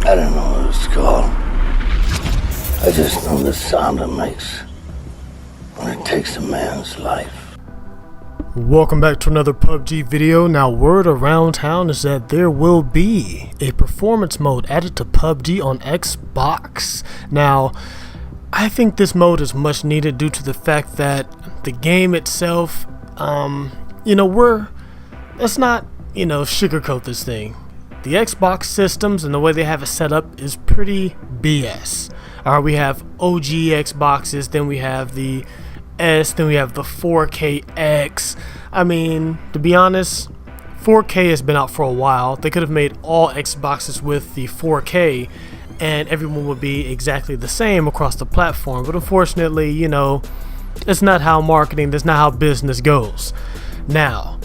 I don't know what it's called. I just know the sound it makes when it takes a man's life. Welcome back to another PUBG video. Now, word around town is that there will be a performance mode added to PUBG on Xbox. Now, I think this mode is much needed due to the fact that the game itself, let's not, sugarcoat this thing. The Xbox systems and the way they have it set up is pretty BS. Alright, we have OG Xboxes, then we have the S, then we have the 4KX. I mean, to be honest, 4K has been out for a while. They could have made all Xboxes with the 4K and everyone would be exactly the same across the platform. But unfortunately, it's not how marketing, that's not how business goes. Now,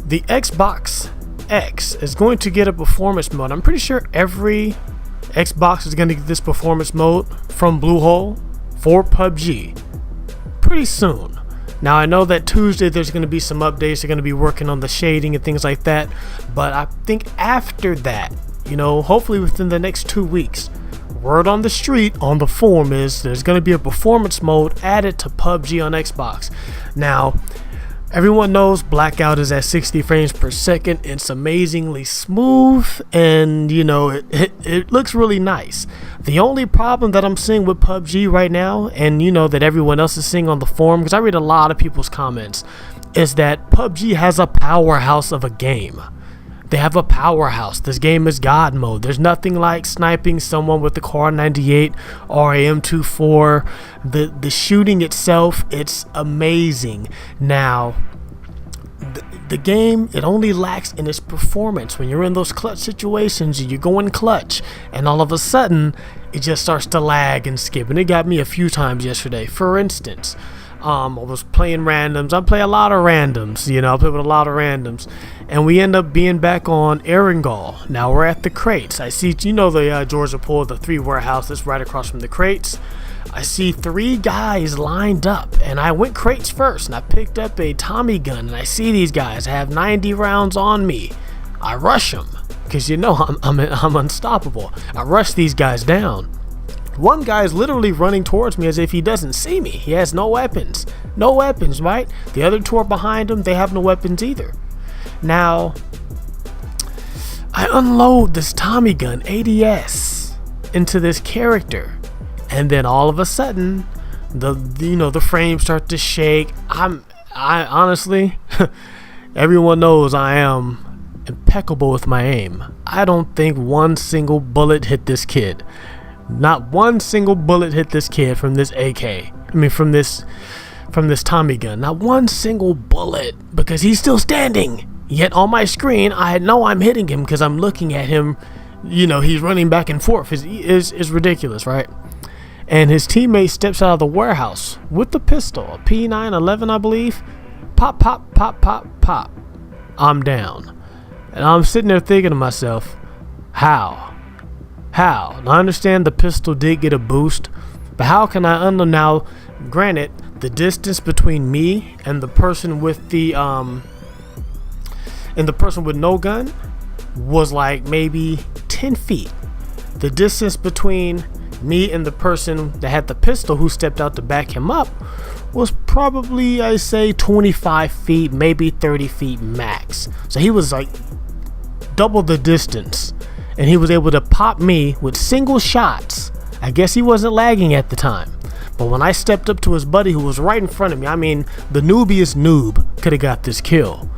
the Xbox X is going to get a performance mode. I'm pretty sure every Xbox is going to get this performance mode from Bluehole for PUBG pretty soon. Now, I know that Tuesday there's going to be some updates. They're going to be working on the shading and things like that, but I think after that, hopefully within the next 2 weeks, word on the street on the forum is there's going to be a performance mode added to PUBG on Xbox. Now, everyone knows Blackout is at 60 frames per second. It's amazingly smooth and it looks really nice. The only problem that I'm seeing with PUBG right now, and that everyone else is seeing on the forum, because I read a lot of people's comments, is that PUBG has a powerhouse of a game. They have a powerhouse. This game is God mode. There's nothing like sniping someone with the Car 98 or a M24. The shooting itself, it's amazing. Now, the game, it only lacks in its performance. When you're in those clutch situations, you go in clutch, and all of a sudden, it just starts to lag and skip. And it got me a few times yesterday. For instance, I was playing randoms. I play a lot of randoms, I play with a lot of randoms. And we end up being back on Erangel. Now we're at the crates. I see, the Georgia Pool, the 3 warehouse that's right across from the crates. I see 3 guys lined up, and I went crates first, and I picked up a Tommy gun, and I see these guys. I have 90 rounds on me. I rush them, because I'm unstoppable. I rush these guys down. One guy is literally running towards me as if he doesn't see me. He has no weapons. No weapons, right? The other 2 are behind him. They have no weapons either. Now, I unload this Tommy gun ADS into this character. And then all of a sudden, the frames start to shake. I honestly, everyone knows I am impeccable with my aim. I don't think one single bullet hit this kid. Not one single bullet hit this kid from this AK. From this Tommy gun. Not one single bullet, because he's still standing. Yet on my screen, I know I'm hitting him because I'm looking at him. He's running back and forth. It's ridiculous, right? And his teammate steps out of the warehouse with the pistol, a P911, I believe. Pop, pop, pop, pop, pop. I'm down. And I'm sitting there thinking to myself, how? Now, I understand the pistol did get a boost, but how can I unload? Now, granted, the distance between me and the person with and the person with no gun was like maybe 10 feet. The distance between me and the person that had the pistol who stepped out to back him up was probably, I say, 25 feet, maybe 30 feet max. So he was like double the distance, and he was able to pop me with single shots. I guess he wasn't lagging at the time. But when I stepped up to his buddy who was right in front of me, the noobiest noob could have got this kill.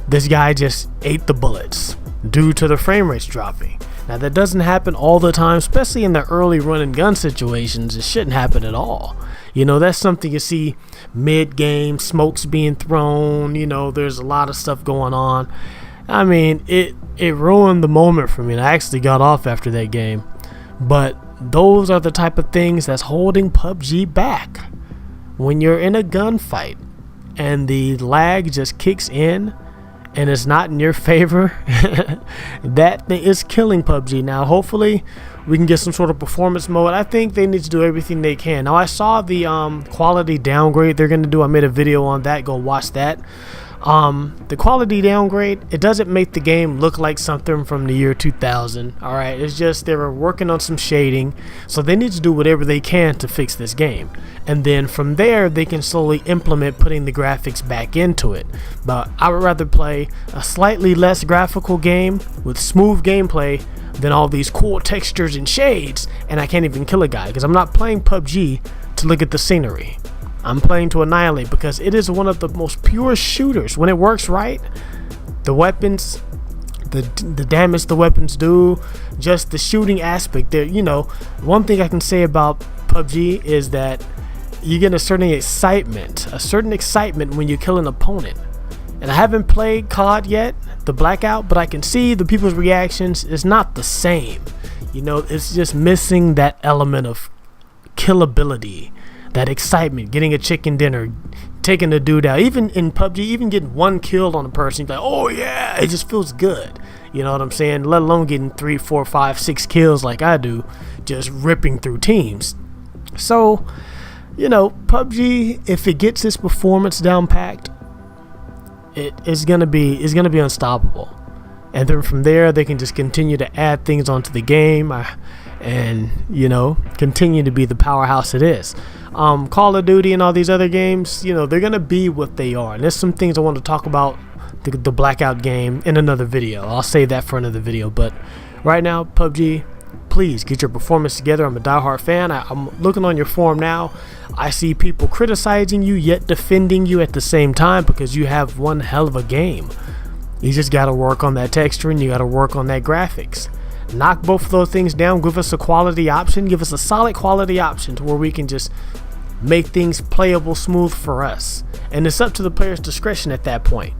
This guy just ate the bullets due to the frame rates dropping. Now, that doesn't happen all the time, especially in the early run and gun situations. It shouldn't happen at all. That's something you see mid-game, smokes being thrown, there's a lot of stuff going on. It ruined the moment for me, and I actually got off after that game. But those are the type of things that's holding PUBG back. When you're in a gunfight and the lag just kicks in, and it's not in your favor, that is killing PUBG. Now, hopefully, we can get some sort of performance mode. I think they need to do everything they can. Now, I saw the quality downgrade they're going to do. I made a video on that. Go watch that. The quality downgrade, it doesn't make the game look like something from the year 2000. All right, it's just they were working on some shading, so they need to do whatever they can to fix this game, and then from there they can slowly implement putting the graphics back into it. But I would rather play a slightly less graphical game with smooth gameplay than all these cool textures and shades, and I can't even kill a guy, because I'm not playing PUBG to look at the scenery. I'm playing to annihilate, because it is one of the most pure shooters. When it works right, the weapons, the damage the weapons do, just the shooting aspect there. You know, one thing I can say about PUBG is that you get a certain excitement when you kill an opponent. And I haven't played COD yet, the Blackout, but I can see the people's reactions is not the same. You know, it's just missing that element of killability, that excitement, getting a chicken dinner, taking the dude out. Even in PUBG, even getting one kill on a person, you're like, oh yeah, it just feels good. You know what I'm saying? Let alone getting 3, 4, 5, 6 kills like I do, just ripping through teams. So, you know, PUBG, if it gets its performance down packed, it's gonna be unstoppable. And then from there, they can just continue to add things onto the game, and you know, continue to be the powerhouse it is. Call of Duty and all these other games, you know, they're gonna be what they are. And there's some things I want to talk about the Blackout game in another video. I'll save that for another video. But right now, PUBG, please get your performance together. I'm a diehard fan. I'm looking on your forum now. I see people criticizing you yet defending you at the same time, because you have one hell of a game. You just got to work on that texture, and you got to work on that graphics. Knock both of those things down. Give us a quality option. Give us a solid quality option to where we can just make things playable smooth for us. And it's up to the player's discretion at that point.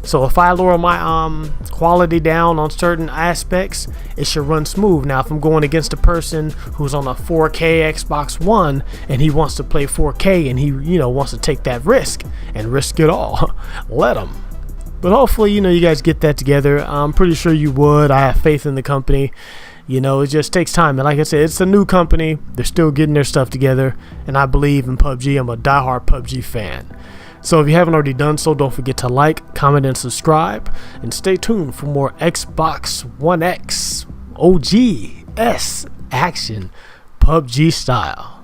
So if I lower my quality down on certain aspects, it should run smooth. Now if I'm going against a person who's on a 4K Xbox One and he wants to play 4K and he, you know, wants to take that risk and risk it all, let him. But hopefully, you know, you guys get that together. I'm pretty sure you would. I have faith in the company. You know, it just takes time. And like I said, it's a new company. They're still getting their stuff together. And I believe in PUBG. I'm a diehard PUBG fan. So if you haven't already done so, don't forget to like, comment, and subscribe. And stay tuned for more Xbox One X OGS action PUBG style.